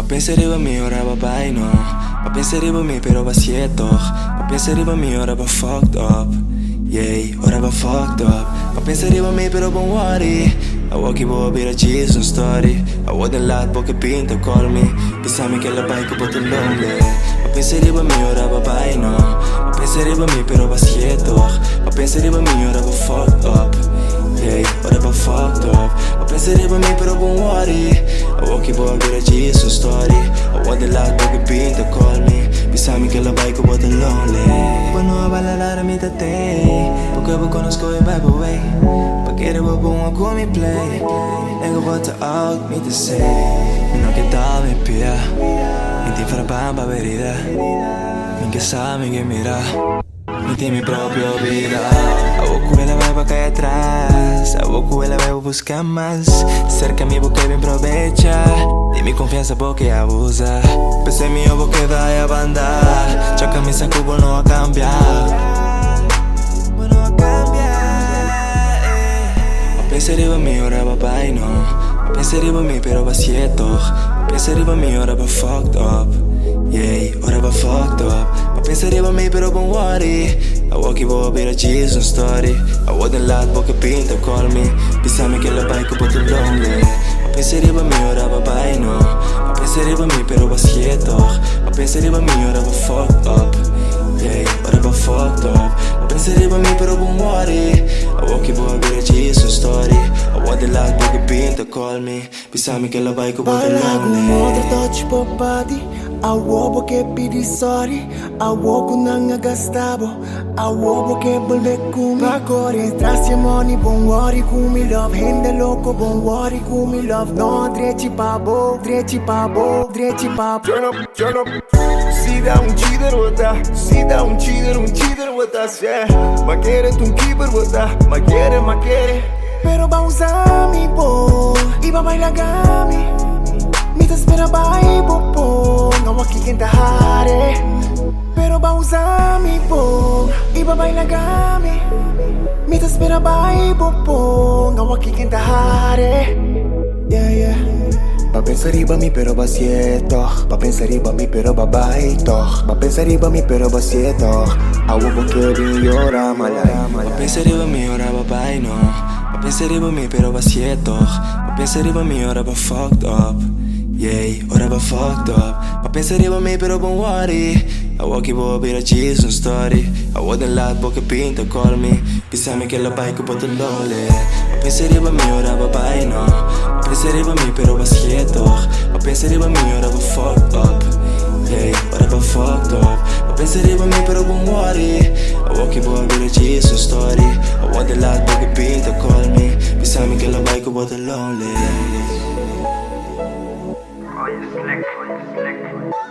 Ma penserevo a me, ora va bene, no. Ma penserevo a me, però va sieto. Ma penserevo a me, ora va fucked up. Yeah, ora va fucked up. Ma penserevo a me, però don't worry. I walk you up with a Jesus story. I wouldn't lie, poche pinto, call me. Pensami che la bike pot lonely. Ma penserevo a me, ora va bene, no. Ma penserevo a me, però va sieto. Ma penserevo a me, ora va fucked up. Yeah, ora va fucked up. Ma penserevo a me, però don't worry. I walk you up with a Jesus story. I wouldn't lie, poche pinto, call me. Pensami che la bike pot lonely. Bueno, a bailar mi te. Porque eu conozco e vibe away. Porque eu vou com me play. Ego bota out, mi te say. No che dame pia. Mi ti farà bamba verida. Minchia sabe che mira. Mi temi proprio vida. A bocu ela vai pra cair atrás. A bocu ela vai buscar mais. Cerca-me porque me aprovecha. Dime confiança porque abusa. Pensei mío porque vai a bandar. Ciò che mi sa cubo non va cambiar. Penserevo a me, ora va bene, no. Penserevo a me, però va sieto. Penserevo a me, ora va fucked up. Yeah, ora va fucked up. Ma penserevo a me, però don't worry. I walk you up with a Jesus story. I wouldn't lie, poche pinto, call me. Pensami che la bike pot lonely. Ma penserevo a me, ora va bene, no. Ma penserevo a me, però va sieto. Ma penserevo a me, ora va fucked up. Yeah, ora va fucked up. Ma penserevo a me, però don't worry. I walk you up with a Jesus story. I wouldn't lie, poche pinto, call me. Pensami che la bike pot Baila lonely. con outra touch popadi. Awo que pedi sorry. Awo que não gastavo. Awo que volve com me. Agora traz money, bon worry com me love. Rende louco, bon worry com me love. No, drete pabo, drete pabo, drete pabo. Turn up. See that cheater with that. See that cheater with us, yeah. Ma quiere tu keeper with that. Ma quiere. Pero va usar mi bo. Iba a bailar gami. Mi te espera bai popo. Não aqui quem tá hare. Pero va usar mi bo. Iba a bailar gami. Mi te espera bai popo. Não aqui quem tá hare. Yeah. Pa pensare ba mi pero ba sieto. Pa pensare ba mi pero ba baito. Pa pensare ba mi pero ba sieto. Awo porque vi ora malai. Ma penserevo a me, ora va bene, no. Ma penserevo a me, però va sieto. Ma penserevo a me, ora va fucked up. Yeah, ora va fucked up. Ma penserevo a me, però don't worry. I walk you up with a Jesus story. I wouldn't lie, poche pinto, call me. Pensami che la bike pot lonely. Ma penserevo a me, ora va bene, no. Ma penserevo a me, però va sieto. Ma penserevo a me, ora va fucked up. Yeah, ora va fucked up. Ma penserevo a me, però don't worry. I walk you up with a Jesus story. I wouldn't lie, poche pinto, call me. Pensami che la bike pot lonely. Oh, you slick.